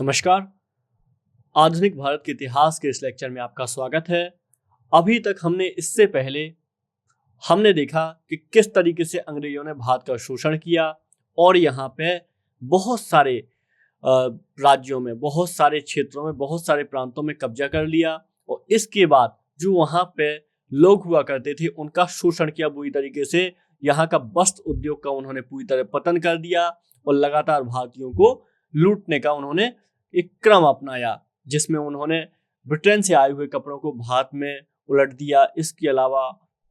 नमस्कार। आधुनिक भारत के इतिहास के इस लेक्चर में आपका स्वागत है। अभी तक इससे पहले हमने देखा कि किस तरीके से अंग्रेजों ने भारत का शोषण किया और यहाँ पे बहुत सारे राज्यों में, बहुत सारे क्षेत्रों में, बहुत सारे प्रांतों में कब्जा कर लिया और इसके बाद जो वहाँ पे लोग हुआ करते थे उनका शोषण किया बुरी तरीके से। यहाँ का वस्त्र उद्योग का उन्होंने पूरी तरह पतन कर दिया और लगातार भारतीयों को लूटने का उन्होंने एक क्रम अपनाया, जिसमें उन्होंने ब्रिटेन से आए हुए कपड़ों को भारत में उलट दिया। इसके अलावा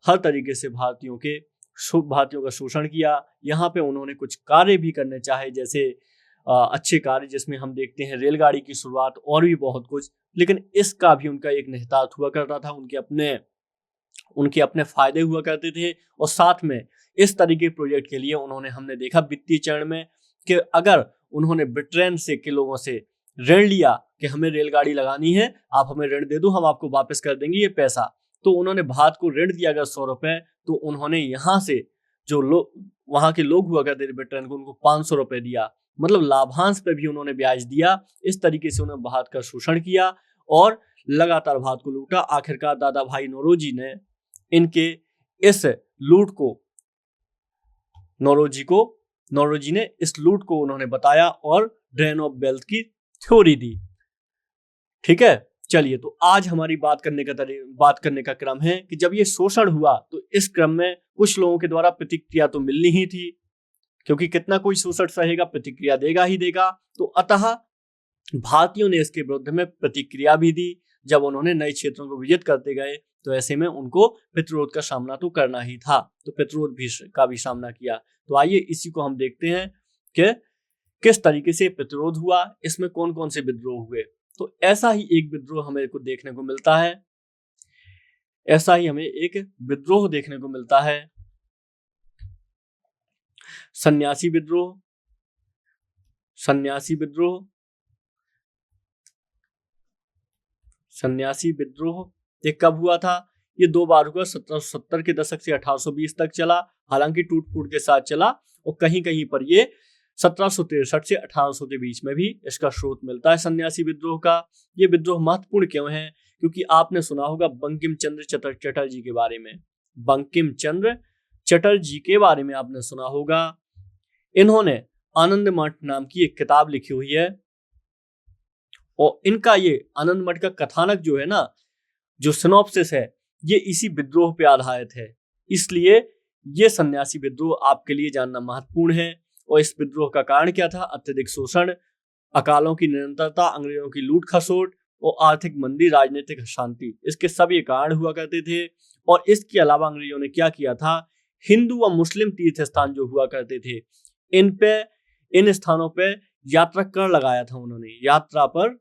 हर तरीके से भारतीयों का शोषण किया। यहाँ पे उन्होंने कुछ कार्य भी करने चाहे, जैसे अच्छे कार्य जिसमें हम देखते हैं रेलगाड़ी की शुरुआत और भी बहुत कुछ, लेकिन इसका भी उनका एक निहितार्थ हुआ करता था। उनके अपने फायदे हुआ करते थे और साथ में इस तरीके के प्रोजेक्ट के लिए हमने देखा वित्तीय चरण में कि अगर उन्होंने ब्रिटेन से के लोगों से ऋण लिया कि हमें रेलगाड़ी लगानी है, आप हमें ऋण दे दो, हम आपको वापस कर देंगे ये पैसा, तो उन्होंने भारत को ऋण दिया अगर 100 रुपए, तो उन्होंने यहाँ से जो वहां के लोग हुआ करते थे ब्रिटेन को, उनको 500 रुपए दिया। मतलब लाभांश पे भी उन्होंने ब्याज दिया। इस तरीके से उन्होंने भारत का शोषण किया और लगातार भारत को लूटा। आखिरकार दादा भाई नौरोजी ने इनके इस लूट को नौरोजी ने इस लूट को उन्होंने बताया और ड्रेन ऑफ वेल्थ की थ्योरी दी। ठीक है, चलिए, तो आज हमारी बात करने का क्रम है कि जब ये शोषण हुआ तो इस क्रम में कुछ लोगों के द्वारा प्रतिक्रिया तो मिलनी ही थी, क्योंकि कितना कोई शोषण सहेगा, प्रतिक्रिया देगा ही देगा। तो अतः भारतीयों ने इसके विरुद्ध में प्रतिक्रिया भी दी। जब उन्होंने नए क्षेत्रों को विजिट करते गए तो ऐसे में उनको प्रतिरोध का सामना तो करना ही था, तो प्रतिरोध का भी सामना किया। तो आइए इसी को हम देखते हैं कि किस तरीके से प्रतिरोध हुआ, इसमें कौन कौन से विद्रोह हुए। तो ऐसा ही एक विद्रोह हमें को देखने को मिलता है, सन्यासी विद्रोह ये कब हुआ था? ये 2 बार हुआ। 1770 के दशक से 1820 तक चला, हालांकि टूट फूट के साथ चला, और कहीं कहीं पर ये 1763 से 1800 के बीच में भी इसका स्रोत मिलता है सन्यासी विद्रोह का। ये विद्रोह महत्वपूर्ण क्यों है? क्योंकि आपने सुना होगा बंकिम चंद्र चटर्जी के बारे में। बंकिम चंद्र चटर्जी के बारे में आपने सुना होगा। इन्होंने आनंद मठ नाम की एक किताब लिखी हुई है और इनका ये आनंद मठ का कथानक जो है ना, जो सिनॉप्सिस है, ये इसी विद्रोह पे आधारित है। इसलिए ये सन्यासी विद्रोह आपके लिए जानना महत्वपूर्ण है। और इस विद्रोह का कारण क्या था? अत्यधिक शोषण, अकालों की निरंतरता, अंग्रेजों की लूट खसोट और आर्थिक मंदी, राजनीतिक अशांति, इसके सब ये कारण हुआ करते थे। और इसके अलावा अंग्रेजों ने क्या किया था? हिंदू व मुस्लिम तीर्थ स्थान जो हुआ करते थे, इन स्थानों पे यात्रा कर लगाया था। उन्होंने यात्रा पर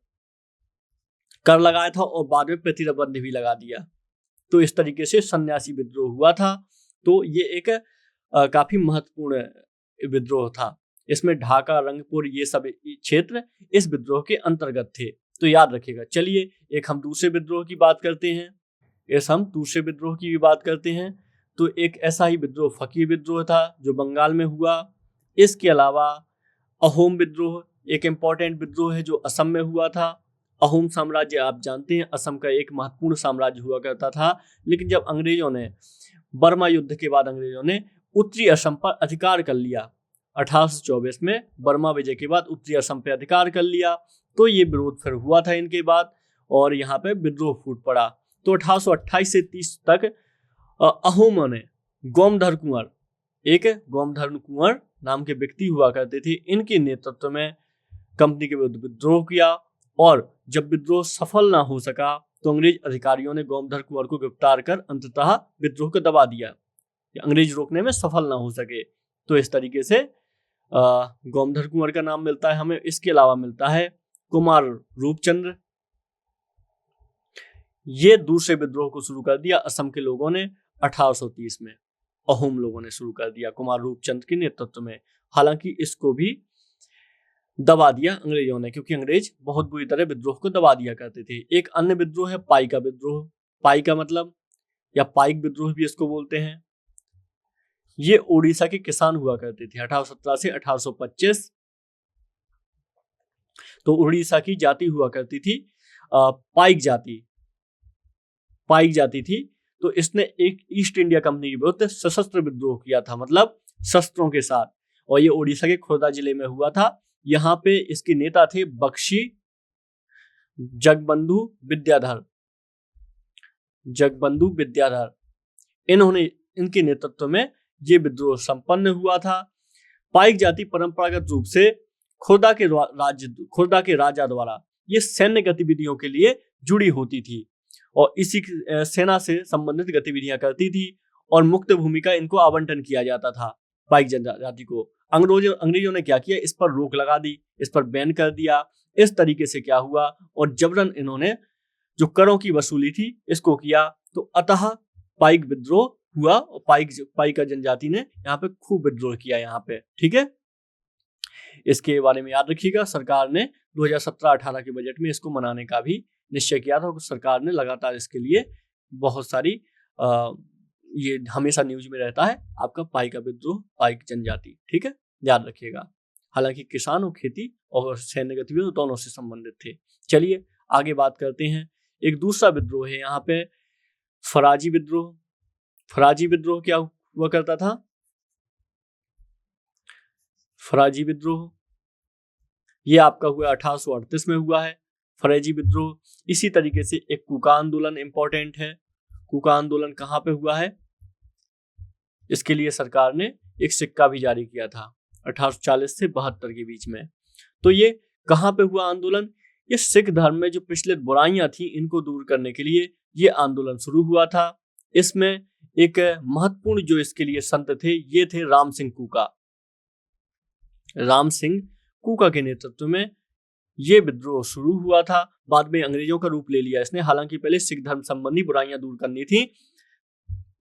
कर लगाया था और बाद में प्रतिबंध भी लगा दिया। तो इस तरीके से सन्यासी विद्रोह हुआ था। तो ये एक काफी महत्वपूर्ण विद्रोह था। इसमें ढाका, रंगपुर, ये सब क्षेत्र इस विद्रोह के अंतर्गत थे, तो याद रखिएगा। चलिए, हम दूसरे विद्रोह की बात करते हैं। तो एक ऐसा ही विद्रोह फकीर विद्रोह था जो बंगाल में हुआ। इसके अलावा अहोम विद्रोह एक इंपॉर्टेंट विद्रोह है जो असम में हुआ था। अहोम साम्राज्य आप जानते हैं असम का एक महत्वपूर्ण साम्राज्य हुआ करता था, लेकिन जब अंग्रेजों ने बर्मा युद्ध के बाद अंग्रेजों ने उत्तरी असम पर अधिकार कर लिया, 1824 में बर्मा विजय के बाद उत्तरी असम पर अधिकार कर लिया, तो ये विरोध फिर हुआ था इनके बाद और यहाँ पे विद्रोह फूट पड़ा। तो 1828 से 30 तक अहोमों ने गोमधर कुंवर नाम के व्यक्ति हुआ करते थे, इनके नेतृत्व में कंपनी के विरुद्ध विद्रोह किया। और जब विद्रोह सफल ना हो सका तो अंग्रेज अधिकारियों ने गोमधर कुंवर को गिरफ्तार कर अंततः विद्रोह को दबा दिया, अंग्रेज रोकने में सफल ना हो सके। तो इस तरीके से गोमधर कुंवर का नाम मिलता है हमें। इसके अलावा मिलता है कुमार रूपचंद्र। ये दूसरे विद्रोह को शुरू कर दिया असम के लोगों ने 1830 में, अहोम लोगों ने शुरू कर दिया कुमार रूपचंद्र के नेतृत्व में। हालांकि इसको भी दबा दिया अंग्रेजों ने, क्योंकि अंग्रेज बहुत बुरी तरह विद्रोह को दबा दिया करते थे। एक अन्य विद्रोह है पाइका विद्रोह। पाइका मतलब, या पाइक विद्रोह भी इसको बोलते हैं। ये उड़ीसा के किसान हुआ करते थे 1817 से 1825। तो उड़ीसा की जाति हुआ करती थी पाइक जाति, पाइक जाति थी। तो इसने एक ईस्ट इंडिया कंपनी के विरुद्ध सशस्त्र विद्रोह किया था, मतलब शस्त्रों के साथ, और ये उड़ीसा के खुर्दा जिले में हुआ था। यहाँ पे इसके नेता थे बख्शी जगबंधु विद्याधर, जगबंधु विद्याधर। इनके नेतृत्व में ये विद्रोह संपन्न हुआ था। पाइक जाति परंपरागत रूप से खुर्दा के राजा द्वारा ये सैन्य गतिविधियों के लिए जुड़ी होती थी और इसी सेना से संबंधित गतिविधियां करती थी और मुक्त भूमि का इनको आवंटन किया जाता था। पाइक जनजाति को अंग्रेजों ने क्या किया, इस पर रोक लगा दी, इस पर बैन कर दिया। इस तरीके से क्या हुआ, और जबरन इन्होंने जो करों की वसूली थी इसको किया। तो अतः पाइक विद्रोह हुआ और पाइक जनजाति ने यहाँ पे खूब विद्रोह किया यहाँ पे, ठीक है। इसके बारे में याद रखिएगा, सरकार ने 2017-18 के बजट में इसको मनाने का भी निश्चय किया था। सरकार ने लगातार इसके लिए बहुत सारी ये हमेशा न्यूज में रहता है आपका पाइक का विद्रोह, पाइक जनजाति, ठीक है, याद रखिएगा। हालांकि किसान और खेती और सैन्य गतिविधियों दोनों से संबंधित थे। चलिए आगे बात करते हैं। एक दूसरा विद्रोह है यहाँ पे फराजी विद्रोह। फराजी विद्रोह क्या हुआ करता था? फराजी विद्रोह ये आपका हुआ 1838 में हुआ है, फराजी विद्रोह। इसी तरीके से एक कूका आंदोलन इंपॉर्टेंट है। कूका आंदोलन कहाँ पे हुआ है? इसके लिए सरकार ने एक सिक्का भी जारी किया था 1840 से 72 के बीच में। तो ये कहाँ पे हुआ आंदोलन? ये सिख धर्म में जो प्रचलित बुराइयां थी इनको दूर करने के लिए ये आंदोलन शुरू हुआ था। इसमें एक महत्वपूर्ण जो इसके लिए संत थे ये थे राम सिंह कूका। राम सिंह कूका के नेतृत्व में ये विद्रोह शुरू हुआ था। बाद में अंग्रेजों का रूप ले लिया इसने। हालांकि पहले सिख धर्म संबंधी बुराइयां दूर करनी थी,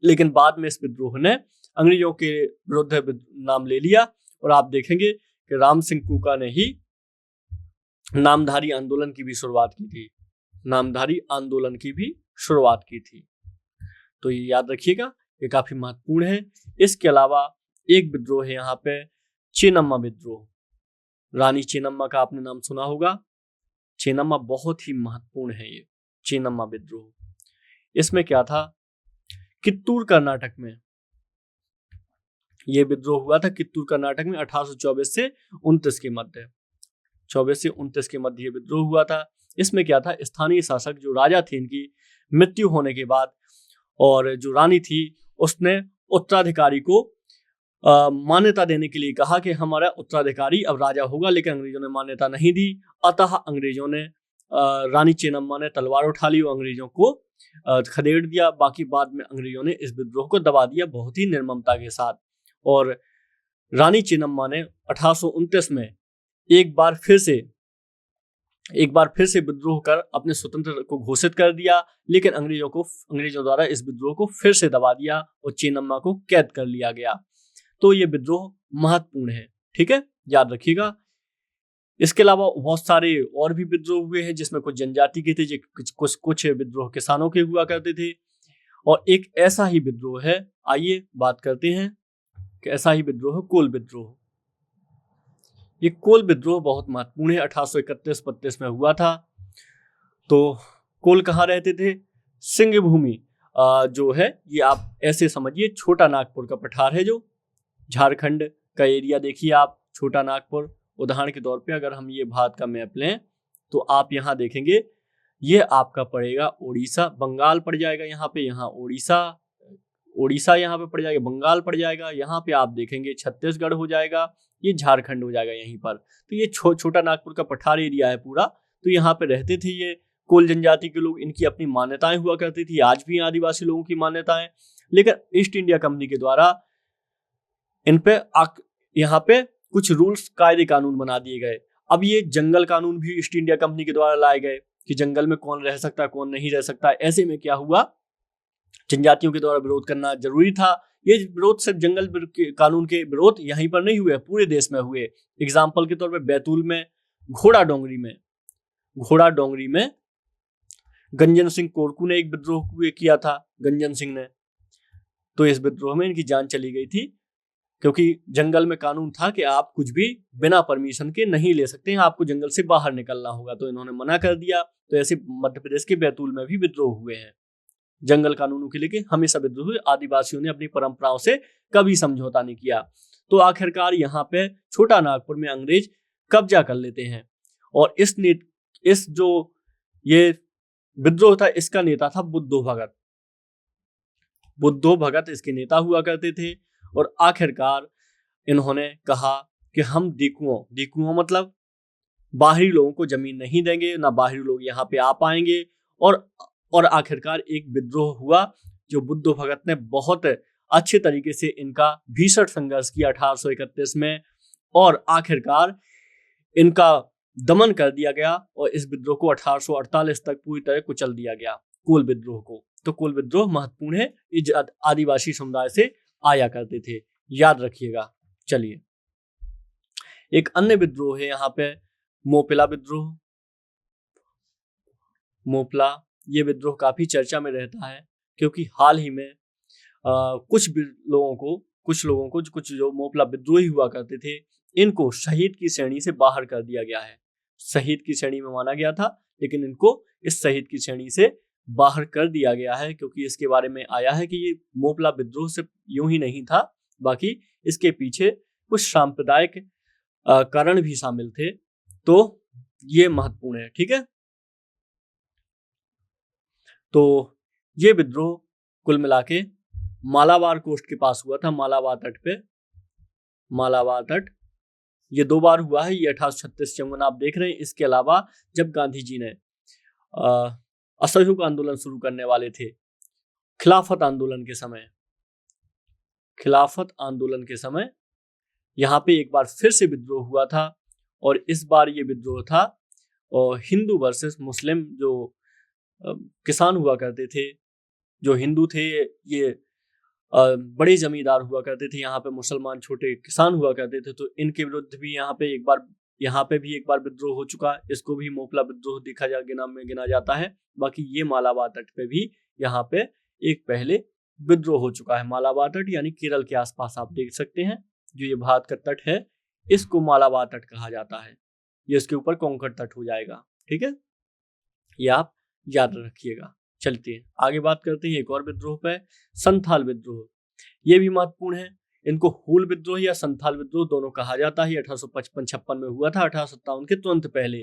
लेकिन बाद में इस विद्रोह ने अंग्रेजों के विरुद्ध नाम ले लिया। और आप देखेंगे कि राम सिंह कूका ने ही नामधारी आंदोलन की भी शुरुआत की थी। नामधारी आंदोलन की भी शुरुआत की थी। तो ये याद रखिएगा, ये काफी महत्वपूर्ण है। इसके अलावा एक विद्रोह है यहाँ पे चेन्नम्मा विद्रोह। रानी चेन्नम्मा का आपने नाम सुना होगा। चेन्नम्मा बहुत ही महत्वपूर्ण है ये चेन्नम्मा विद्रोह। इसमें क्या था, कित्तूर कर्नाटक में ये विद्रोह हुआ था। कित्तूर कर्नाटक में 1824 से 29 के मध्य, 24 से 29 के मध्य ये विद्रोह हुआ था। इसमें क्या था, स्थानीय शासक जो राजा थे इनकी मृत्यु होने के बाद, और जो रानी थी उसने उत्तराधिकारी को मान्यता देने के लिए कहा कि हमारा उत्तराधिकारी अब राजा होगा, लेकिन अंग्रेजों ने मान्यता नहीं दी। अतः अंग्रेजों ने रानी चेन्नम्मा ने तलवार उठा ली और अंग्रेजों को खदेड़ दिया। बाकी बाद में अंग्रेजों ने इस विद्रोह को दबा दिया बहुत ही निर्ममता के साथ। और रानी चेन्नम्मा ने 1829 में एक बार फिर से विद्रोह कर अपने स्वतंत्र को घोषित कर दिया, लेकिन अंग्रेजों द्वारा इस विद्रोह को फिर से दबा दिया और चेन्नम्मा को कैद कर लिया गया। तो ये विद्रोह महत्वपूर्ण है, ठीक है, याद रखिएगा। इसके अलावा बहुत सारे और भी विद्रोह हुए हैं जिसमें कुछ जनजाति के थे, कुछ विद्रोह किसानों के हुआ करते थे। और एक ऐसा ही विद्रोह है, आइए बात करते हैं कि ऐसा ही विद्रोह है कोल विद्रोह। ये कोल विद्रोह बहुत महत्वपूर्ण है, 1831-32 में हुआ था। तो कोल कहाँ रहते थे? सिंह भूमि जो है ये आप ऐसे समझिए, छोटा नागपुर का पठार है, जो झारखंड का एरिया देखिए आप, छोटा नागपुर। उदाहरण के तौर पे अगर हम ये भारत का मैप लें तो आप यहाँ देखेंगे ये आपका पड़ेगा उड़ीसा, बंगाल पड़ जाएगा यहाँ पे, यहाँ उड़ीसा यहाँ पे पड़ जाएगा, बंगाल पड़ जाएगा। यहाँ पे आप देखेंगे छत्तीसगढ़ हो जाएगा, ये झारखंड हो जाएगा यहीं पर। तो ये छोटा नागपुर का पठार एरिया है पूरा। तो यहाँ पे रहते थे ये कोल जनजाति के लोग। इनकी अपनी मान्यताएं हुआ करती थी, आज भी आदिवासी लोगों की मान्यताएं। लेकिन ईस्ट इंडिया कंपनी के द्वारा इन पे यहाँ पे कुछ रूल्स, कायदे कानून बना दिए गए। अब ये जंगल कानून भी ईस्ट इंडिया कंपनी के द्वारा लाए गए कि जंगल में कौन रह सकता है, कौन नहीं रह सकता। ऐसे में क्या हुआ, जनजातियों के द्वारा विरोध करना जरूरी था। ये विरोध सिर्फ जंगल कानून के विरोध यहीं पर नहीं हुए, पूरे देश में हुए। एग्जाम्पल के तौर पे बैतूल में, घोड़ा डोंगरी में गंजन सिंह कोरकू ने एक विद्रोह किया था, गंजन सिंह ने। तो इस विद्रोह में इनकी जान चली गई थी। क्योंकि जंगल में कानून था कि आप कुछ भी बिना परमिशन के नहीं ले सकते हैं, आपको जंगल से बाहर निकलना होगा, तो इन्होंने मना कर दिया। तो ऐसे मध्य प्रदेश के बैतूल में भी विद्रोह हुए हैं जंगल कानूनों के लिए, हमेशा विद्रोह हुए। आदिवासियों ने अपनी परंपराओं से कभी समझौता नहीं किया। तो आखिरकार यहाँ पे छोटा नागपुर में अंग्रेज कब्जा कर लेते हैं। और इस जो ये विद्रोह था, इसका नेता था बुद्धो भगत। बुद्धो भगत इसके नेता हुआ करते थे। और आखिरकार इन्होंने कहा कि हम दीकुओं मतलब बाहरी लोगों को जमीन नहीं देंगे, ना बाहरी लोग यहाँ पे आ पाएंगे। और आखिरकार एक विद्रोह हुआ जो बुद्धो भगत ने बहुत अच्छे तरीके से इनका भीषण संघर्ष किया 1831 में, और आखिरकार इनका दमन कर दिया गया। और इस विद्रोह को 1848 तक पूरी तरह कुचल दिया गया, कोल विद्रोह को। तो कोल विद्रोह महत्वपूर्ण है, इस आदिवासी समुदाय से आया करते थे, याद रखिएगा। चलिए, एक अन्य विद्रोह है यहाँ पे मोपला विद्रोह। मोपला ये विद्रोह काफी चर्चा में रहता है, क्योंकि हाल ही में कुछ लोगों को कुछ जो मोपला विद्रोही हुआ करते थे, इनको शहीद की श्रेणी से बाहर कर दिया गया है। शहीद की श्रेणी में माना गया था, लेकिन इनको इस शहीद की श्रेणी से बाहर कर दिया गया है, क्योंकि इसके बारे में आया है कि ये मोपला विद्रोह सिर्फ यूं ही नहीं था, बाकी इसके पीछे कुछ सांप्रदायिक कारण भी शामिल थे। तो ये महत्वपूर्ण है, ठीक है। तो ये विद्रोह कुल मिला के मालाबार कोस्ट के पास हुआ था, मालाबार तट पे। मालाबार तट ये 2 बार हुआ है, ये 1836 जमुना आप देख रहे हैं। इसके अलावा जब गांधी जी ने असहयोग आंदोलन शुरू करने वाले थे, खिलाफत आंदोलन के समय यहाँ पे एक बार फिर से विद्रोह हुआ था। और इस बार ये विद्रोह था और हिंदू वर्सेस मुस्लिम। जो किसान हुआ करते थे, जो हिंदू थे, ये बड़े जमींदार हुआ करते थे, यहाँ पे मुसलमान छोटे किसान हुआ करते थे। तो इनके विरुद्ध भी यहाँ पे एक बार विद्रोह हो चुका। इसको भी मोपला विद्रोह गिना जाता है। बाकी ये मालाबार तट पे भी यहाँ पे एक पहले विद्रोह हो चुका है। मालाबार तट यानी केरल के आसपास आप देख सकते हैं, जो ये भारत का तट है, इसको मालाबार तट कहा जाता है। ये इसके ऊपर कोंकण तट हो जाएगा, ठीक है, ये आप याद रखिएगा। चलते हैं आगे, बात करते हैं एक और विद्रोह पे, संथाल विद्रोह। ये भी महत्वपूर्ण है। इनको हूल विद्रोह या संथाल विद्रोह दोनों कहा जाता है। 1855-56 में हुआ था, 1857 के तुरंत पहले।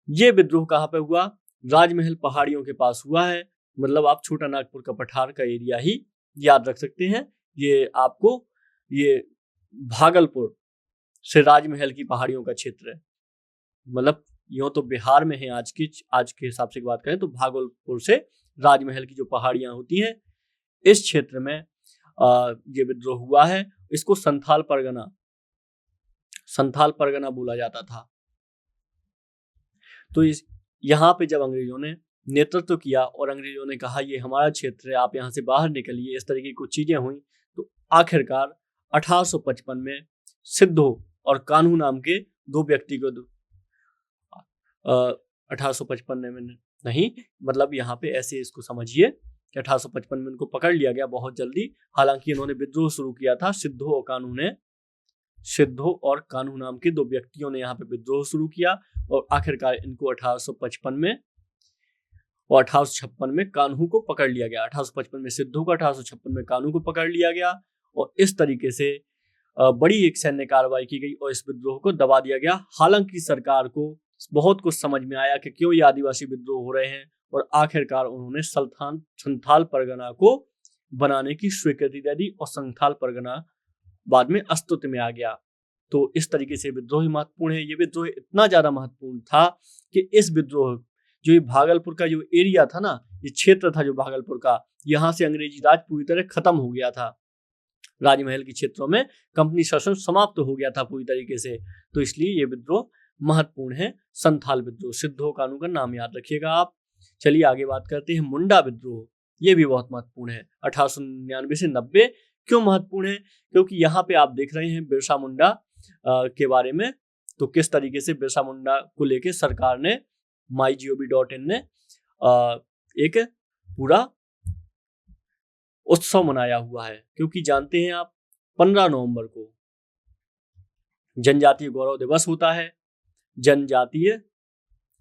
ये विद्रोह कहाँ पे हुआ? राजमहल पहाड़ियों के पास हुआ है। मतलब आप छोटा नागपुर का पठार का एरिया ही याद रख सकते हैं। ये भागलपुर से राजमहल की पहाड़ियों का क्षेत्र है। मतलब यूं तो बिहार में है, आज के हिसाब से बात करें तो भागलपुर से राजमहल की जो पहाड़ियां होती हैं, इस क्षेत्र में ये विद्रोह हुआ है। इसको संथाल परगना बोला जाता था। तो यहाँ पे जब अंग्रेजों ने नेतृत्व किया और अंग्रेजों ने कहा ये हमारा क्षेत्र है, आप यहाँ से बाहर निकलिए, इस तरह की कुछ चीजें हुई, तो आखिरकार 1855 में सिद्धो और कान्हू नाम के 2 व्यक्ति को 1855 में नहीं, मतलब यहाँ पे ऐसे इसको समझिए कि 1855 में इनको पकड़ लिया गया बहुत जल्दी। हालांकि इन्होंने विद्रोह शुरू किया था। सिद्धो और कान्हू नाम के 2 व्यक्तियों ने यहाँ पे विद्रोह शुरू किया और आखिरकार इनको 1855 में और 1856 में कान्हू को पकड़ लिया गया। 1855 में सिद्धो को, 1856 में कान्हू को पकड़ लिया गया और इस तरीके से बड़ी एक सैन्य कार्रवाई की गई और इस विद्रोह को दबा दिया गया। हालांकि सरकार को बहुत कुछ समझ में आया कि क्यों ये आदिवासी विद्रोह हो रहे हैं और आखिरकार उन्होंने संथाल परगना को बनाने की स्वीकृति दे दी और संथाल परगना बाद में अस्तित्व में आ गया। तो इस तरीके से विद्रोह महत्वपूर्ण है। ये विद्रोह इतना ज्यादा महत्वपूर्ण था कि इस विद्रोह जो ये भागलपुर का जो एरिया था ना, ये क्षेत्र था जो भागलपुर का, यहाँ से अंग्रेजी राज पूरी तरह खत्म हो गया था। राजमहल के क्षेत्रों में कंपनी शासन समाप्त हो गया था पूरी तरीके से। तो इसलिए ये विद्रोह महत्वपूर्ण है, संथाल विद्रोह। सिद्धो कान्हू का नाम याद रखिएगा आप। चलिए आगे बात करते हैं मुंडा विद्रोह। ये भी बहुत महत्वपूर्ण है। 1899 से 90 क्यों महत्वपूर्ण है? क्योंकि यहाँ पे आप देख रहे हैं बिरसा मुंडा के बारे में। तो किस तरीके से बिरसा मुंडा को लेके सरकार ने mygov.in ने एक पूरा उत्सव मनाया हुआ है। क्योंकि जानते हैं आप 15 नवंबर को जनजातीय गौरव दिवस होता है। जनजातीय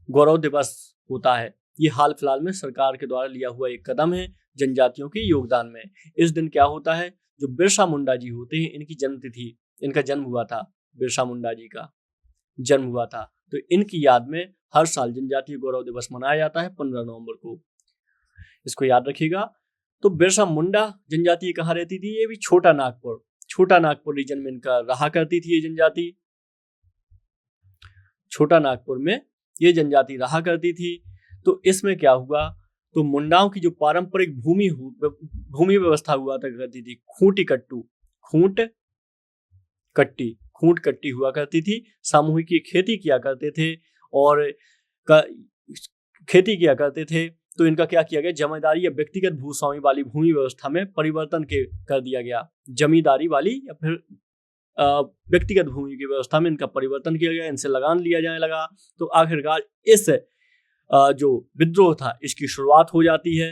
गौरव दिवस होता है। ये हाल फिलहाल में सरकार के द्वारा लिया हुआ एक कदम है जनजातियों के योगदान में। इस दिन क्या होता है, जो बिरसा मुंडा जी होते हैं, इनकी जन्मतिथि, इनका जन्म हुआ था, बिरसा मुंडा जी का जन्म हुआ था, तो इनकी याद में हर साल जनजातीय गौरव दिवस मनाया जाता है 15 नवंबर को। इसको याद रखिएगा। तो बिरसा मुंडा जनजाति कहाँ रहती थी, ये भी छोटा नागपुर रीजन में इनका रहा करती थी ये जनजाति। छोटा नागपुर में ये जनजाति रहा करती थी। तो इसमें क्या हुआ, तो मुंडाओं की जो पारंपरिक भूमि व्यवस्था हुआ था करती थी, खूंट कट्टी हुआ करती थी। सामूहिक खेती किया करते थे और खेती किया करते थे। तो इनका क्या किया गया, जमींदारी या व्यक्तिगत भूस्वामी वाली भूमि व्यवस्था में परिवर्तन कर दिया गया। जमींदारी वाली या फिर व्यक्तिगत भूमि की व्यवस्था में इनका परिवर्तन किया गया, इनसे लगान लिया जाने लगा। तो आखिरकार इस जो विद्रोह था इसकी शुरुआत हो जाती है।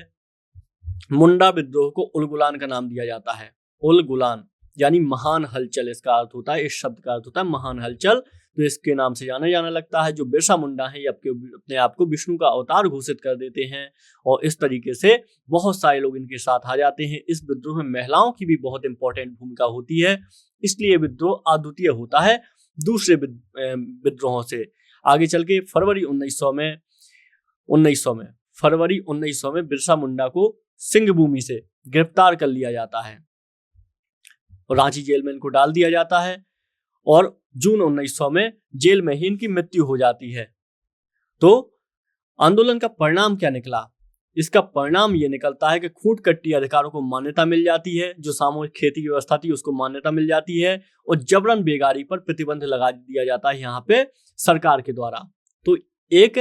मुंडा विद्रोह को उलगुलान का नाम दिया जाता है। उलगुलान यानी महान हलचल इसका अर्थ होता है, इस शब्द का अर्थ होता है महान हलचल। तो इसके नाम से जाना जाने लगता है। जो बिरसा मुंडा है ये अपने आप को विष्णु का अवतार घोषित कर देते हैं और इस तरीके से बहुत सारे लोग इनके साथ आ जाते हैं। इस विद्रोह में महिलाओं की भी बहुत इंपॉर्टेंट भूमिका होती है, इसलिए विद्रोह अद्वितीय होता है दूसरे विद्रोहों से। आगे चल के फरवरी 1900 में बिरसा मुंडा को सिंहभूमि से गिरफ्तार कर लिया जाता है और रांची जेल में इनको डाल दिया जाता है और जून 1900 में जेल में ही इनकी मृत्यु हो जाती है। तो आंदोलन का परिणाम क्या निकला, इसका परिणाम ये निकलता है कि खूंट कट्टी अधिकारों को मान्यता मिल जाती है। जो सामूहिक खेती की व्यवस्था थी उसको मान्यता मिल जाती है और जबरन बेगारी पर प्रतिबंध लगा दिया जाता है यहाँ पे सरकार के द्वारा। तो एक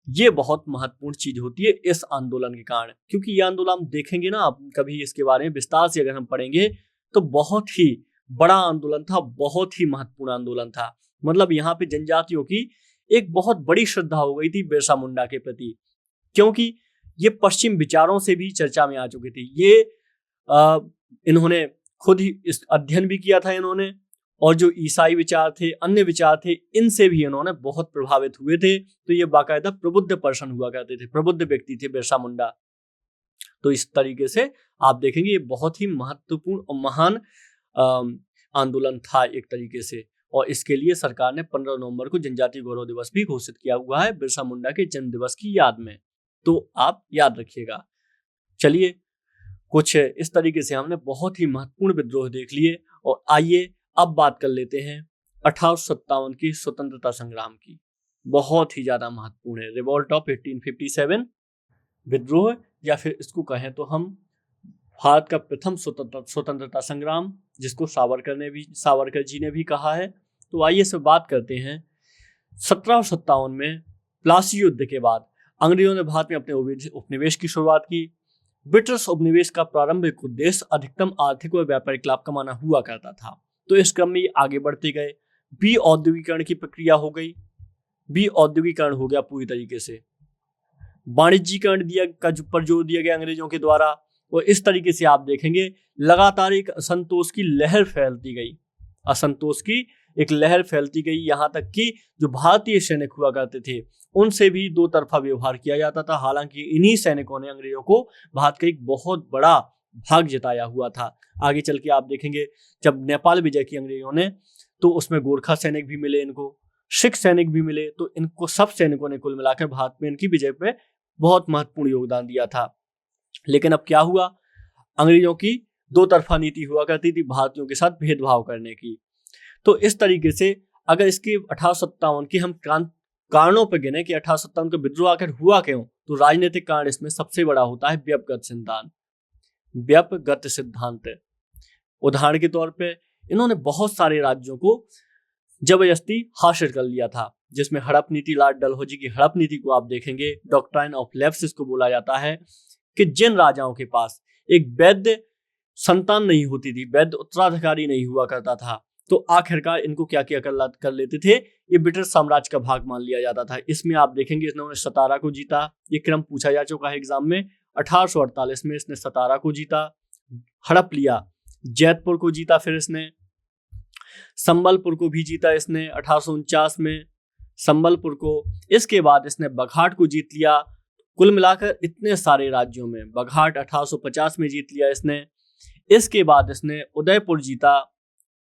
ये बहुत महत्वपूर्ण चीज होती है इस आंदोलन के कारण, क्योंकि ये आंदोलन देखेंगे ना आप कभी, इसके बारे में विस्तार से अगर हम पढ़ेंगे तो बहुत ही बड़ा आंदोलन था, बहुत ही महत्वपूर्ण आंदोलन था। मतलब यहाँ पे जनजातियों की एक बहुत बड़ी श्रद्धा हो गई थी बिरसा मुंडा के प्रति, क्योंकि ये पश्चिम विचारों से भी चर्चा में आ चुके थे। ये इन्होंने खुद ही इस अध्ययन भी किया था इन्होंने, और जो ईसाई विचार थे, अन्य विचार थे, इनसे भी इन्होंने बहुत प्रभावित हुए थे। तो ये बाकायदा प्रबुद्ध पर्सन हुआ करते थे, प्रबुद्ध व्यक्ति थे बिरसा मुंडा। तो इस तरीके से आप देखेंगे ये बहुत ही महत्वपूर्ण और महान आंदोलन था एक तरीके से, और इसके लिए सरकार ने 15 नवंबर को जनजातीय गौरव दिवस भी घोषित किया हुआ है बिरसा मुंडा के जन्म दिवस की याद में। तो आप याद रखिएगा। चलिए, कुछ इस तरीके से हमने बहुत ही महत्वपूर्ण विद्रोह देख लिए और आइए अब बात कर लेते हैं 1857 की स्वतंत्रता संग्राम की। बहुत ही ज्यादा महत्वपूर्ण है। रिवॉल्ट ऑफ 1857 विद्रोह, या फिर इसको कहें तो हम भारत का प्रथम स्वतंत्रता संग्राम, जिसको सावरकर जी ने भी कहा है। तो आइए से बात करते हैं। 1757 में प्लासी युद्ध के बाद अंग्रेजों ने भारत में अपने उपनिवेश की शुरुआत की। ब्रिटिश उपनिवेश का प्रारंभिक उद्देश्य अधिकतम आर्थिक व व्यापारिक लाभ कमाना हुआ करता था। तो इस क्रम में आगे बढ़ते गए। औद्योगिकरण की प्रक्रिया हो गई, औद्योगिकरण हो गया पूरी तरीके से। वाणिज्यिकरण पर जोर दिया गया अंग्रेजों के द्वारा, और इस तरीके से आप देखेंगे लगातार एक असंतोष की लहर फैलती गई। यहाँ तक कि जो भारतीय सैनिक हुआ करते थे उनसे भी दो तरफा व्यवहार किया जाता था। हालांकि इन्हीं सैनिकों ने अंग्रेजों को भारत का एक बहुत बड़ा भाग जताया हुआ था। आगे चल के आप देखेंगे जब नेपाल विजय की अंग्रेजों ने, तो उसमें गोरखा सैनिक भी मिले, इनको सिख सैनिक भी मिले। तो इनको सब सैनिकों ने कुल मिलाकर भारत में इनकी विजय पे बहुत महत्वपूर्ण योगदान दिया था। लेकिन अब क्या हुआ, अंग्रेजों की दो तरफा नीति हुआ करती थी भारतीयों के साथ भेदभाव करने की। तो इस तरीके से अगर इसके 1857 की हम कारणों पर गिने कि 1857 का विद्रोह आखिर हुआ क्यों, तो राजनीतिक कारण इसमें सबसे बड़ा होता है व्यपगत सिद्धांत। उदाहरण के तौर पे इन्होंने बहुत सारे राज्यों को जबरदस्ती हासिल कर लिया था, जिसमें हड़प नीति, लॉर्ड डलहौजी की हड़प नीति को आप देखेंगे। डॉक्ट्राइन ऑफ लेफ्ट इसको बोला जाता है कि जिन राजाओं के पास एक वैध संतान नहीं होती थी, वैध उत्तराधिकारी नहीं हुआ करता था, तो आखिरकार इनको क्या कर लेते थे, ये ब्रिटिश साम्राज्य का भाग मान लिया जाता था। इसमें आप देखेंगे इन्होंने सतारा को जीता। ये क्रम पूछा जा चुका है एग्जाम में। 1848 में इसने सतारा को जीता, हड़प लिया जैतपुर को जीता फिर इसने, संबलपुर को भी जीता इसने 1849 में, संबलपुर को। इसके बाद इसने बघाट को जीत लिया। कुल मिलाकर इतने सारे राज्यों में बघाट 1850 में जीत लिया इसने। इसके बाद इसने उदयपुर जीता,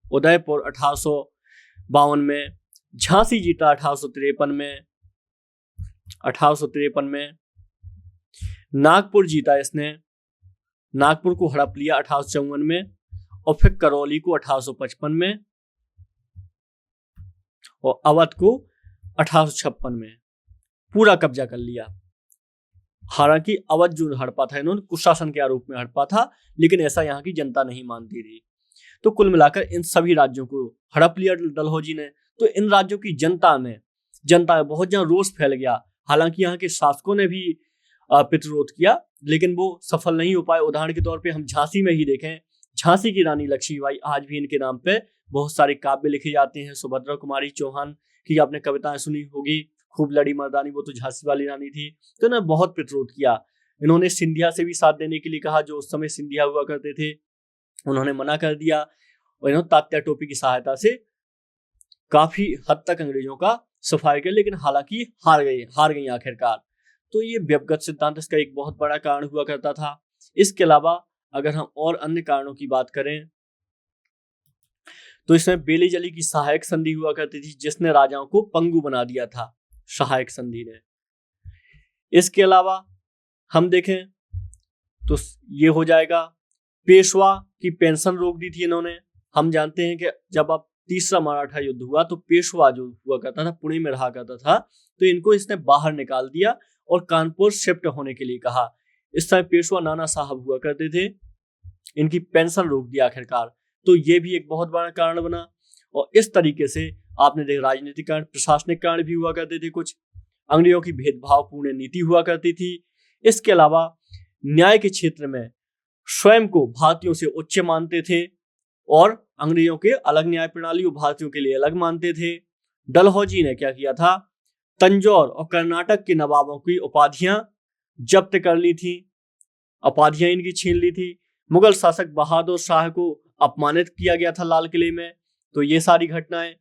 उदयपुर 1852 में, झांसी जीता 1853 में, नागपुर जीता इसने, नागपुर को हड़प लिया 1854 में, और फिर करौली को 1855 में, और अवध को 1856 में पूरा कब्जा कर लिया। हालांकि अवध जो हड़पा था इन्होंने कुशासन के आरोप में हड़पा था, लेकिन ऐसा यहाँ की जनता नहीं मानती थी। तो कुल मिलाकर इन सभी राज्यों को हड़प लिया डलहौजी ने। तो इन राज्यों की जनता में बहुत ज्यादा रोष फैल गया। हालांकि यहाँ के शासकों ने भी प्रतिरोध किया, लेकिन वो सफल नहीं हो पाए। उदाहरण के तौर पे हम झांसी में ही देखें, झांसी की रानी लक्ष्मीबाई, आज भी इनके नाम पे बहुत सारे काव्य लिखे जाते हैं। सुभद्रा कुमारी चौहान की आपने कविताएं सुनी होगी, खूब लड़ी मर्दानी, वो तो झांसी वाली रानी थी। तो इन्होंने बहुत प्रतिरोध किया। इन्होंने सिंधिया से भी साथ देने के लिए कहा, जो उस समय सिंधिया हुआ करते थे, उन्होंने मना कर दिया। और इन्होंने तात्या टोपी की सहायता से काफी हद तक अंग्रेजों का सफाया किया, लेकिन हालांकि हार गई आखिरकार। तो ये व्यवगत सिद्धांत इसका एक बहुत बड़ा कारण हुआ करता था। इसके अलावा अगर हम और अन्य कारणों की बात करें तो इसमें बेली जली की सहायक संधि हुआ करती थी, जिसने राजाओं को पंगु बना दिया था, सहायक संधि ने। इसके अलावा हम देखें तो ये हो जाएगा, पेशवा की पेंशन रोक दी थी इन्होंने। हम जानते हैं कि जब अब तीसरा मराठा युद्ध हुआ तो पेशवा जो हुआ करता था, पुणे में रहा करता था, तो इनको इसने बाहर निकाल दिया और कानपुर शिफ्ट होने के लिए कहा। इस समय पेशवा नाना साहब हुआ करते थे, इनकी पेंशन रोक दिया आखिरकार। तो ये भी एक बहुत बड़ा कारण बना। और इस तरीके से आपने देखा, राजनीतिक कारण, प्रशासनिक कारण भी हुआ करते थे कुछ। अंग्रेजों की भेदभावपूर्ण नीति हुआ करती थी। इसके अलावा न्याय के क्षेत्र में स्वयं को भारतीयों से उच्च मानते थे और अंग्रेजों के अलग न्याय प्रणाली और भारतीयों के लिए अलग मानते थे। डलहौजी ने क्या किया था, तंजौर और कर्नाटक के नवाबों की उपाधियां जब्त कर ली थी, उपाधियां इनकी छीन ली थी। मुगल शासक बहादुर शाह को अपमानित किया गया था लाल किले में। तो ये सारी घटनाएं।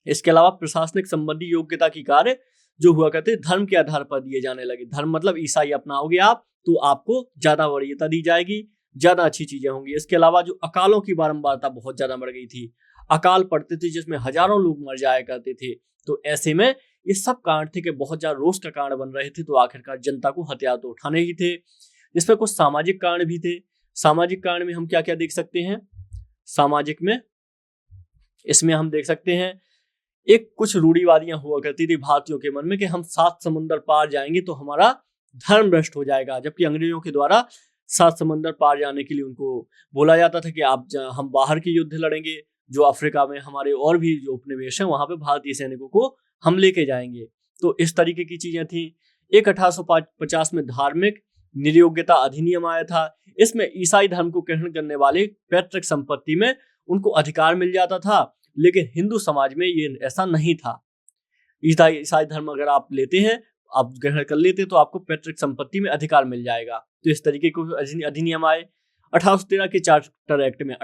इसके अलावा प्रशासनिक संबंधी योग्यता की कार्य जो हुआ करते धर्म के आधार पर दिए जाने लगे। धर्म मतलब ईसाई अपनाओगे आप तो आपको ज्यादा वरीयता दी जाएगी, ज्यादा अच्छी चीजें होंगी। इसके अलावा जो अकालों की बारंबारता बहुत ज्यादा बढ़ गई थी, अकाल पड़ते थे जिसमें हजारों लोग मर जाया करते थे। तो ऐसे में ये सब कारण थे कि बहुत ज्यादा रोष का कारण बन रहे थे। तो आखिरकार जनता को हथियार तो उठाने ही थे। इसमें कुछ सामाजिक कारण भी थे। सामाजिक कारण में हम क्या क्या देख सकते हैं, सामाजिक में इसमें हम देख सकते हैं एक कुछ रूढ़िवादियां हुआ करती थी भारतीयों के मन में कि हम 7 समुंदर पार जाएंगे तो हमारा धर्म भ्रष्ट हो जाएगा। जबकि अंग्रेजों के द्वारा 7 समुंदर पार जाने के लिए उनको बोला जाता था कि हम बाहर के युद्ध लड़ेंगे, जो अफ्रीका में हमारे और भी जो उपनिवेश है वहां पे भारतीय सैनिकों को हम लेके जाएंगे। तो इस तरीके की चीजें थी। एक 1850 में धार्मिक निर्योग्यता अधिनियम आया था। इसमें ईसाई धर्म को ग्रहण करने वाले पैतृक संपत्ति में उनको अधिकार मिल जाता था, लेकिन हिंदू समाज में ये ऐसा नहीं था। ईसाई धर्म अगर आप लेते हैं, आप ग्रहण कर लेते हैं, तो आपको पैतृक संपत्ति में अधिकार मिल जाएगा। तो इस तरीके के अधिनियम आए। 1813 के चार्टर एक्ट में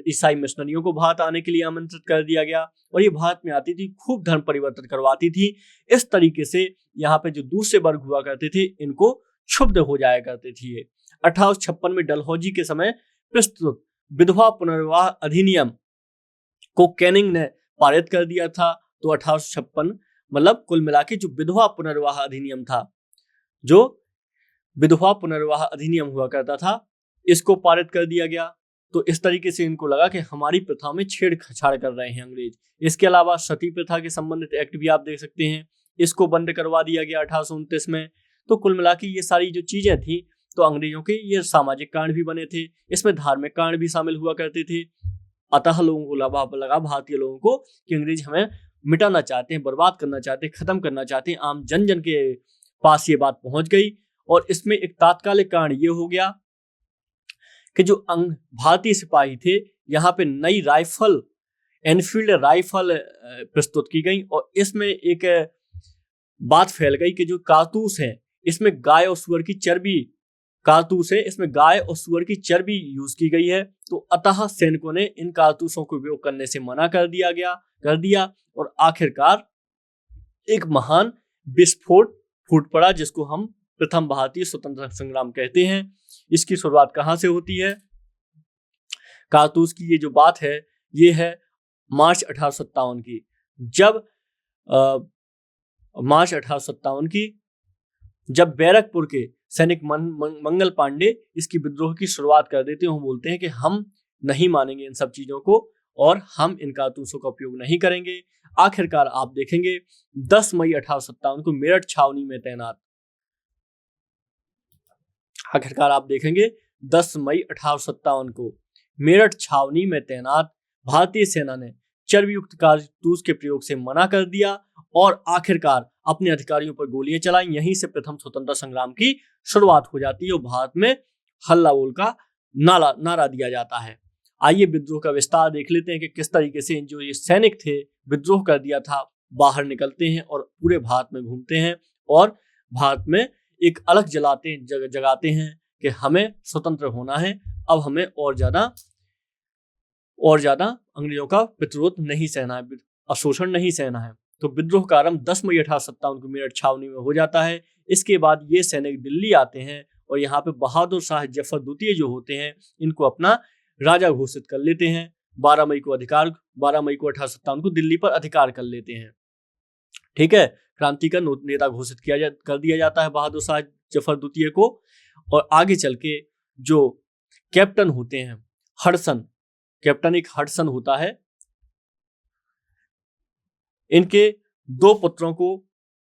ईसाई मिशनरियों को भारत आने के लिए आमंत्रित कर दिया गया और ये भारत में आती थी, खूब धर्म परिवर्तन करवाती थी। इस तरीके से यहाँ पे जो दूसरे वर्ग हुआ करते थे इनको क्षुब्ध हो जाया करते थे। 1856 में डलहौजी के समय प्रस्तुत विधवा पुनर्विवाह अधिनियम को कैनिंग ने पारित कर दिया था। तो 1856 मतलब कुल मिला के जो विधवा पुनर्विवाह अधिनियम था, जो विधवा पुनर्विवाह अधिनियम हुआ करता था, इसको पारित कर दिया गया। तो इस तरीके से इनको लगा कि हमारी प्रथा में छेड़छाड़ कर रहे हैं अंग्रेज। इसके अलावा सती प्रथा के संबंधित एक्ट भी आप देख सकते हैं, इसको बंद करवा दिया गया 1829 में। तो कुल मिला के ये सारी जो चीजें थी, तो अंग्रेजों के ये सामाजिक कारण भी बने थे, इसमें धार्मिक कारण भी शामिल हुआ करते थे। अतः लोगों को लगा भारतीय लोगों को कि अंग्रेज हमें मिटाना चाहते हैं, बर्बाद करना चाहते हैं, खत्म करना चाहते हैं। आम जन जन के पास ये बात पहुंच गई और इसमें एक तात्कालिक कारण ये हो गया कि जो भारतीय सिपाही थे, यहाँ पे नई राइफल, एनफील्ड राइफल प्रस्तुत की गई और इसमें एक बात फैल गई कि जो कारतूस है इसमें गाय और सुअर की चर्बी कारतूस है, इसमें गाय और सुअर की चर्बी यूज की गई है। तो अतः सैनिकों ने इन कारतूसों को उपयोग करने से मना कर दिया और आखिरकार एक महान विस्फोट फूट पड़ा, जिसको हम प्रथम भारतीय स्वतंत्रता संग्राम कहते हैं। इसकी शुरुआत कहां से होती है? कारतूस की ये जो बात है ये है मार्च 1857 की, जब मार्च 1857 की जब बैरकपुर के सैनिक मंगल पांडे इसकी विद्रोह की शुरुआत कर देते हैं। वो बोलते हैं कि हम नहीं मानेंगे इन सब चीजों को और हम इन कारतूसों का उपयोग नहीं करेंगे। आखिरकार आप देखेंगे 10 मई 1857 को मेरठ छावनी में तैनात आखिरकार आप देखेंगे 10 मई 1857 को मेरठ छावनी में तैनात भारतीय सेना ने चर्बी युक्त कारतूस के प्रयोग से मना कर दिया और आखिरकार अपने अधिकारियों पर गोलियां चलाई। यहीं से प्रथम स्वतंत्रता संग्राम की शुरुआत हो जाती है और भारत में हल्ला बोल का नारा दिया जाता है। आइए विद्रोह का विस्तार देख लेते हैं कि किस तरीके से जो ये सैनिक थे विद्रोह कर दिया था, बाहर निकलते हैं और पूरे भारत में घूमते हैं और भारत में एक अलग जगाते हैं कि हमें स्वतंत्र होना है, अब हमें और ज्यादा अंग्रेजों का प्रतिरोध नहीं सहना है, अशोषण नहीं सहना है। तो विद्रोह का आरंभ 10 मई 1857 को मेरठ छावनी में हो जाता है। इसके बाद ये सैनिक दिल्ली आते हैं और यहाँ पे बहादुर शाह जफर द्वितीय जो होते हैं इनको अपना राजा घोषित कर लेते हैं। 12 मई को 1857 को दिल्ली पर अधिकार कर लेते हैं। ठीक है, क्रांति का नेता घोषित कर दिया जाता है बहादुर शाह जफर द्वितीय को। और आगे चल के जो कैप्टन होते हैं कैप्टन एक हडसन होता है, इनके 2 पुत्रों को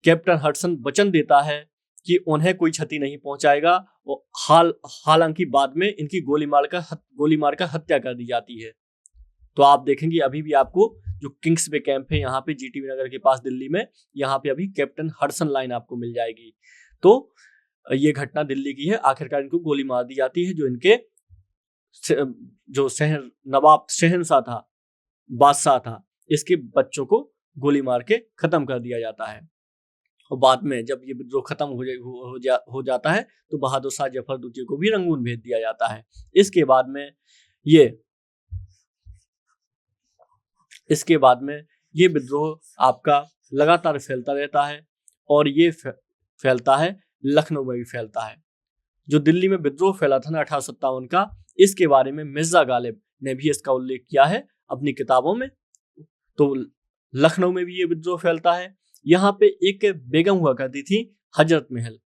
कैप्टन हडसन वचन देता है कि उन्हें कोई क्षति नहीं पहुंचाएगा और हालांकि बाद में इनकी गोली मारकर हत्या कर दी जाती है। तो आप देखेंगे अभी भी आपको जो किंग्स वे कैंप है यहाँ पे जीटीवी नगर के पास दिल्ली में, यहाँ पे अभी कैप्टन हडसन लाइन आपको मिल जाएगी। तो ये घटना दिल्ली की है। आखिरकार इनको गोली मार दी जाती है। जो इनके जो शहंशाह था, बादशाह था, इसके बच्चों को गोली मार के खत्म कर दिया जाता है। और बाद में जब ये विद्रोह खत्म हो जाता है तो बहादुर शाह जफर द्वितीय को भी रंगून भेज दिया जाता है। इसके बाद में ये विद्रोह आपका लगातार फैलता रहता है और ये फैलता है लखनऊ में भी फैलता है। जो दिल्ली में विद्रोह फैला था ना 1857 का, इसके बारे में मिर्जा गालिब ने भी इसका उल्लेख किया है अपनी किताबों में। तो लखनऊ में भी ये विद्रोह फैलता है। यहाँ पे एक बेगम हुआ करती थी हजरत महल।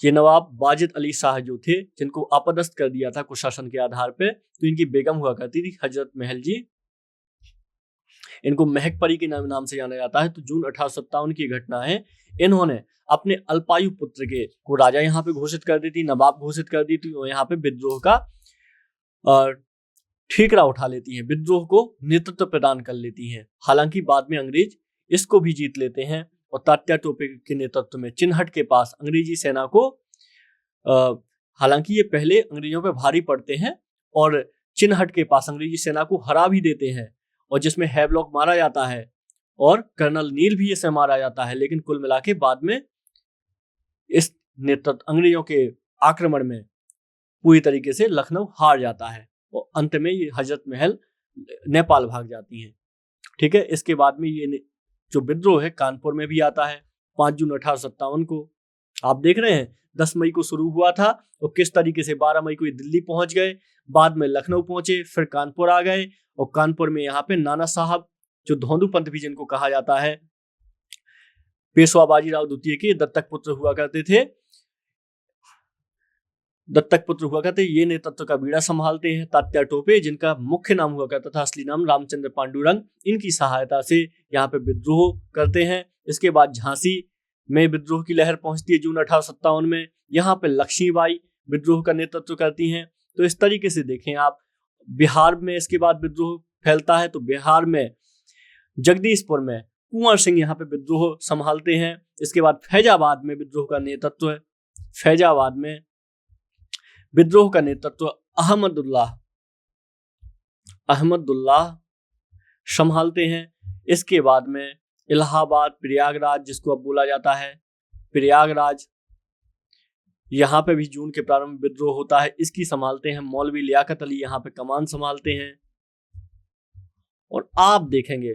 ये नवाब वाजिद अली शाह जो थे, जिनको अपदस्थ कर दिया था कुशासन के आधार पे, तो इनकी बेगम हुआ करती थी हजरत महल जी। इनको महक परी के नाम से जाना जाता है। तो जून 1857 की घटना है। इन्होंने अपने अल्पायु पुत्र को राजा यहाँ पे घोषित कर दी थी, नवाब घोषित कर दी थी और यहाँ पे विद्रोह का ठीकरा उठा लेती हैं, विद्रोह को नेतृत्व प्रदान कर लेती हैं। हालांकि बाद में अंग्रेज इसको भी जीत लेते हैं और तात्या टोपे के नेतृत्व में चिन्हट के पास अंग्रेजी सेना को हालांकि ये पहले अंग्रेजों पे भारी पड़ते हैं और चिन्हट के पास अंग्रेजी सेना को हरा भी देते हैं और जिसमें हैवलॉक मारा जाता है और कर्नल नील भी इसे मारा जाता है। लेकिन कुल मिला के बाद में इस नेतृत्व अंग्रेजों के आक्रमण में पूरी तरीके से लखनऊ हार जाता है और अंत में ये हजरत महल नेपाल भाग जाती हैं। ठीक है, इसके बाद में ये जो विद्रोह है कानपुर में भी आता है 5 जून 1857 को। आप देख रहे हैं 10 मई को शुरू हुआ था और किस तरीके से 12 मई को ये दिल्ली पहुंच गए, बाद में लखनऊ पहुंचे, फिर कानपुर आ गए और कानपुर में यहाँ पे नाना साहब जो धोंदू पंथ भी जिनको कहा जाता है, पेशवा बाजीराव द्वितीय के दत्तक पुत्र हुआ करते थे। ये नेतृत्व का बीड़ा संभालते हैं तात्या टोपे, जिनका मुख्य नाम हुआ करता था असली नाम रामचंद्र पांडुरंग। इनकी सहायता से यहाँ पे विद्रोह करते हैं। इसके बाद झांसी में विद्रोह की लहर पहुंचती है जून 1857 में। यहाँ पे लक्ष्मीबाई विद्रोह का नेतृत्व करती हैं। तो इस तरीके से देखें आप, बिहार में इसके बाद विद्रोह फैलता है। तो बिहार में जगदीशपुर में कुंवर सिंह यहाँ पे विद्रोह संभालते हैं। इसके बाद फैजाबाद में विद्रोह का नेतृत्व अहमदुल्लाह संभालते हैं। इसके बाद में इलाहाबाद, प्रयागराज जिसको अब बोला जाता है प्रयागराज, यहाँ पे भी जून के प्रारंभ में विद्रोह होता है। इसकी संभालते हैं मौलवी लियाकत अली, यहाँ पे कमान संभालते हैं। और आप देखेंगे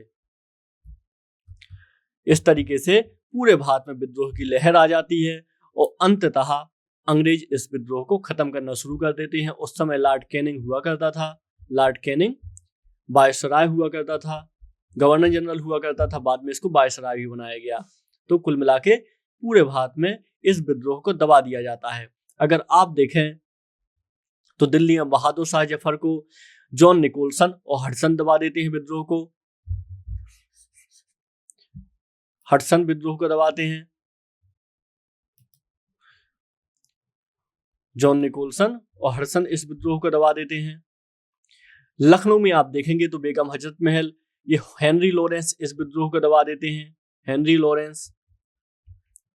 इस तरीके से पूरे भारत में विद्रोह की लहर आ जाती है और अंततः अंग्रेज इस विद्रोह को खत्म करना शुरू कर देते हैं। उस समय लॉर्ड कैनिंग हुआ करता था, लॉर्ड कैनिंग वायसराय हुआ करता था, गवर्नर जनरल हुआ करता था, बाद में इसको वायसराय भी बनाया गया। तो कुल मिला के पूरे भारत में इस विद्रोह को दबा दिया जाता है। अगर आप देखें तो दिल्ली में बहादुर शाह जफर को जॉन निकोलसन और हडसन दबा देते हैं विद्रोह को, हडसन विद्रोह को दबाते हैं। जॉन निकोलसन और हडसन इस विद्रोह को दबा देते हैं। लखनऊ में आप देखेंगे तो बेगम हजरत महल, ये हेनरी लॉरेंस इस विद्रोह को दबा देते हैं। हेनरी लॉरेंस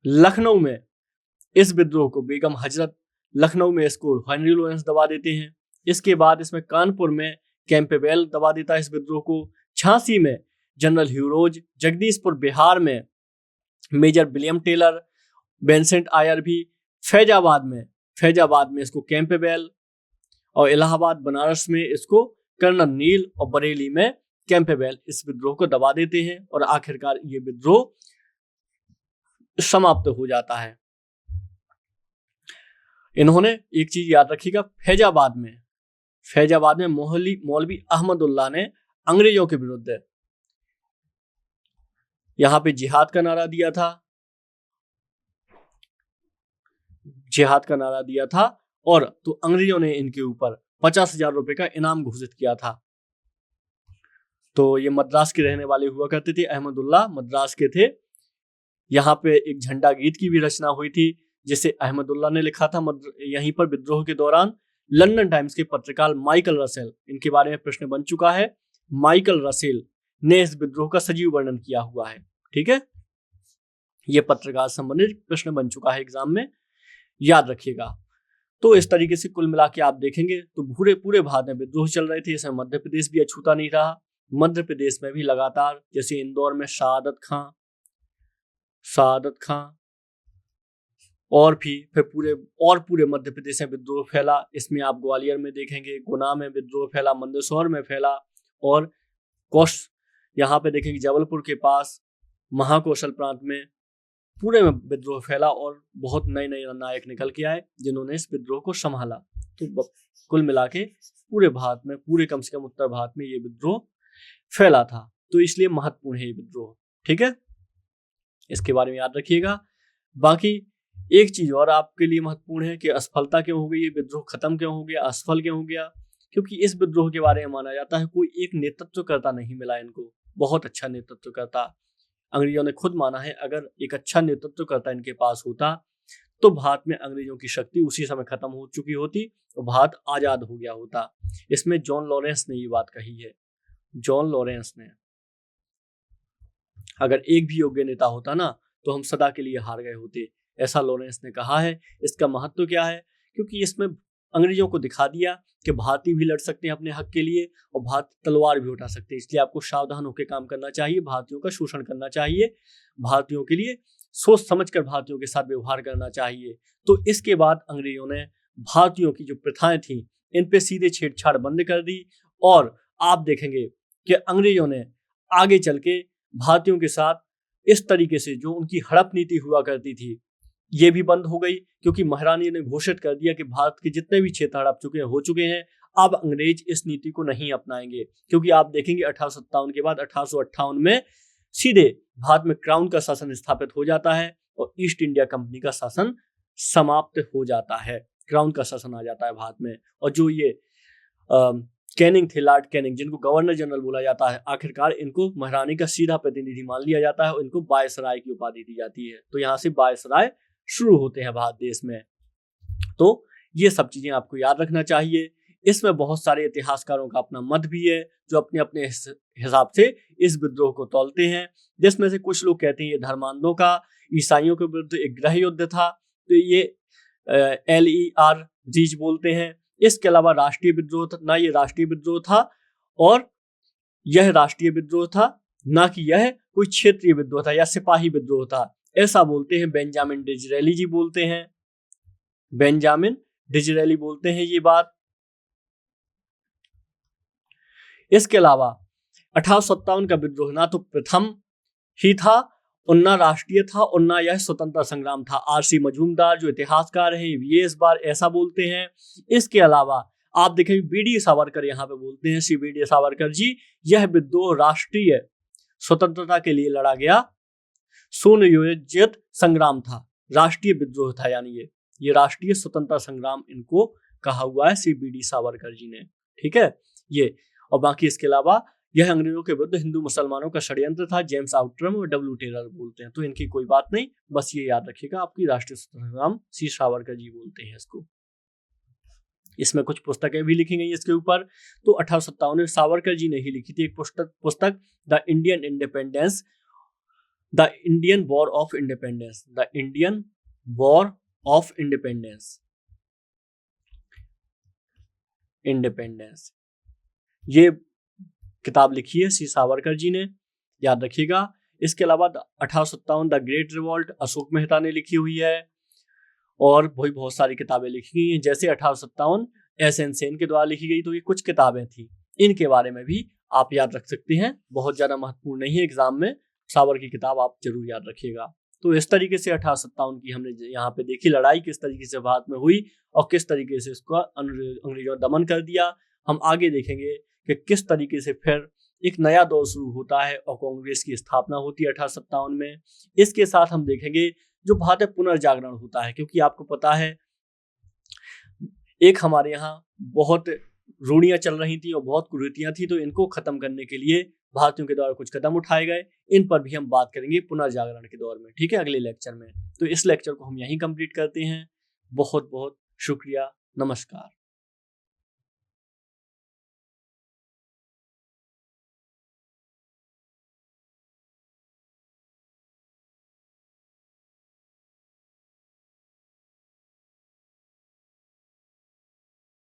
लखनऊ में इस विद्रोह को, बेगम हजरत लखनऊ में इसको हेनरी लॉरेंस दबा देते हैं। इसके बाद इसमें कानपुर में कैंपेबेल दबा देता है इस विद्रोह को। झांसी में जनरल ह्यूरोज, जगदीशपुर बिहार में मेजर विलियम टेलर, बेंसेंट आयरभी, फैजाबाद में इसको कैंपेबेल, और इलाहाबाद बनारस में इसको कर्नल नील, और बरेली में कैंपेबेल इस विद्रोह को दबा देते हैं और आखिरकार ये विद्रोह समाप्त हो जाता है। इन्होंने एक चीज याद रखिएगा, फैजाबाद में मौलवी अहमदुल्लाह ने अंग्रेजों के विरुद्ध यहां पे जिहाद का नारा दिया था, और तो अंग्रेजों ने इनके ऊपर 50,000 रुपए का इनाम घोषित किया था। तो ये मद्रास के रहने वाले हुआ करते थे, अहमदुल्लाह मद्रास के थे। यहाँ पे एक झंडा गीत की भी रचना हुई थी जिसे अहमदुल्लाह ने लिखा था यहीं पर विद्रोह के दौरान। लंदन टाइम्स के पत्रकार माइकल रसेल, इनके बारे में प्रश्न बन चुका है, माइकल रसेल ने इस विद्रोह का सजीव वर्णन किया हुआ है। ठीक है, यह पत्रकार संबंधित प्रश्न बन चुका है एग्जाम में, याद रखिएगा। तो इस तरीके से कुल मिला के आप देखेंगे तो पूरे भारत में विद्रोह चल रहे थे। इसमें मध्य प्रदेश भी अछूता नहीं रहा। मध्य प्रदेश में भी लगातार, जैसे इंदौर में शहादत खां और फिर पूरे मध्य प्रदेश में विद्रोह फैला। इसमें आप ग्वालियर में देखेंगे, गुना में विद्रोह फैला, मंदसौर में फैला, और यहाँ पे देखेंगे जबलपुर के पास महाकौशल प्रांत में पूरे में विद्रोह फैला और बहुत नए नायक निकल के आए जिन्होंने इस विद्रोह को संभाला। तो कुल मिला के पूरे भारत में, पूरे कम से कम उत्तर भारत में ये विद्रोह फैला था। तो इसलिए महत्वपूर्ण है ये विद्रोह। ठीक है, इसके बारे में याद रखिएगा। बाकी एक चीज और आपके लिए महत्वपूर्ण है कि असफलता क्यों हो गई, ये विद्रोह खत्म क्यों हो गया, असफल क्यों हो गया। क्योंकि इस विद्रोह के बारे में माना जाता है कोई एक नेतृत्वकर्ता नहीं मिला इनको, बहुत अच्छा नेतृत्वकर्ता। अंग्रेजों ने खुद माना है अगर एक अच्छा नेतृत्वकर्ता इनके पास होता तो भारत में अंग्रेजों की शक्ति उसी समय खत्म हो चुकी होती और भारत आजाद हो गया होता। इसमें जॉन लॉरेंस ने ये बात कही है। जॉन लॉरेंस ने, अगर एक भी योग्य नेता होता ना तो हम सदा के लिए हार गए होते, ऐसा लॉरेंस ने कहा है। इसका महत्व क्या है, क्योंकि इसमें अंग्रेजों को दिखा दिया कि भारतीय भी लड़ सकते हैं अपने हक के लिए और भारतीय तलवार भी उठा सकते हैं। इसलिए आपको सावधान होकर काम करना चाहिए, भारतीयों का शोषण करना चाहिए, भारतीयों के लिए सोच समझकर भारतीयों के साथ व्यवहार करना चाहिए। तो इसके बाद अंग्रेजों ने भारतीयों की जो प्रथाएं थी इन पे सीधे छेड़छाड़ बंद कर दी। और आप देखेंगे कि अंग्रेजों ने आगे चल के भारतीयों के साथ इस तरीके से जो उनकी हड़प नीति हुआ करती थी ये भी बंद हो गई, क्योंकि महारानी ने घोषित कर दिया कि भारत के जितने भी क्षेत्र हड़प हो चुके हैं, अब अंग्रेज इस नीति को नहीं अपनाएंगे। क्योंकि आप देखेंगे 1857 के बाद 1858 में सीधे भारत में क्राउन का शासन स्थापित हो जाता है और ईस्ट इंडिया कंपनी का शासन समाप्त हो जाता है, क्राउन का शासन आ जाता है भारत में। और जो ये कैनिंग थे, लॉर्ड कैनिंग, जिनको गवर्नर जनरल बोला जाता है, आखिरकार इनको महारानी का सीधा प्रतिनिधि मान लिया जाता है और इनको वायसराय की उपाधि दी जाती है। तो यहाँ से वायसराय शुरू होते हैं भारत देश में। तो ये सब चीजें आपको याद रखना चाहिए। इसमें बहुत सारे इतिहासकारों का अपना मत भी है जो अपने अपने हिसाब से इस विद्रोह को तौलते हैं, जिसमें से कुछ लोग कहते हैं ये धर्मांधों का ईसाइयों के विरुद्ध एक गृह युद्ध था, तो ये LER रीच बोलते हैं। इसके अलावा राष्ट्रीय विद्रोह था ना, ये राष्ट्रीय विद्रोह था और यह राष्ट्रीय विद्रोह था, ना कि यह कोई क्षेत्रीय विद्रोह था या सिपाही विद्रोह था, ऐसा बोलते हैं। बेंजामिन डिज़रेली जी बोलते हैं, बेंजामिन डिज़रेली बोलते हैं ये बात। इसके अलावा 1857 का विद्रोह ना तो प्रथम ही था और ना राष्ट्रीय था और ना यह स्वतंत्रता संग्राम था। आर.सी. मजूमदार जो इतिहासकार हैं ये इस बार ऐसा बोलते हैं। इसके अलावा आप देखेंगे बी.डी. सावरकर यहाँ पे बोलते हैं, श्री बी.डी. सावरकर जी, यह विद्रोह राष्ट्रीय स्वतंत्रता के लिए लड़ा गया सुनियोजित संग्राम था, राष्ट्रीय विद्रोह था, यानी ये राष्ट्रीय स्वतंत्रता संग्राम इनको कहा हुआ है श्री बी.डी. सावरकर जी ने। ठीक है ये। और बाकी इसके अलावा यह अंग्रेजों के विरुद्ध हिंदू मुसलमानों का षड्यंत्र था, जेम्स आउटरम और डब्ल्यू टेलर बोलते हैं। तो इनकी कोई बात नहीं, बस ये याद रखिएगा, आपकी राष्ट्रीय स्वतंत्रता संग्राम श्री सावरकर जी बोलते हैं इसको। इसमें कुछ पुस्तकें भी लिखी गई इसके ऊपर। तो 1857 में सावरकर जी ने ही लिखी थी एक पुस्तक the Indian independence, the Indian war of independence, the Indian war of independence, independence, ये किताब लिखी है श्री सावरकर जी ने, याद रखिएगा। इसके अलावा 1857 the great revolt Ashok Mehta ने लिखी हुई है और वही बहुत सारी किताबें लिखी गई हैं। जैसे 1857 एस.एन. सेन के द्वारा लिखी गई, तो ये कुछ किताबें थी, इनके बारे में भी आप याद रख सकते हैं, बहुत ज्यादा महत्वपूर्ण नहीं है एग्जाम में, सावर की किताब आप जरूर याद रखिएगा। तो इस तरीके से 1857 की हमने यहाँ पे देखी लड़ाई किस तरीके से भारत में हुई और किस तरीके से इसको अंग्रेजों ने दमन कर दिया। हम आगे देखेंगे कि किस तरीके से फिर एक नया दौर शुरू होता है और कांग्रेस की स्थापना होती है 1857 में। इसके साथ हम देखेंगे जो भारतीय पुनर्जागरण होता है, क्योंकि आपको पता है एक हमारे यहाँ बहुत रूढ़ियां चल रही थी और बहुत कुरीतियां थी, तो इनको खत्म करने के लिए भारतीयों के द्वारा कुछ कदम उठाए गए। इन पर भी हम बात करेंगे पुनर्जागरण के दौर में, ठीक है, अगले लेक्चर में। तो इस लेक्चर को हम यहीं कंप्लीट करते हैं। बहुत बहुत शुक्रिया, नमस्कार।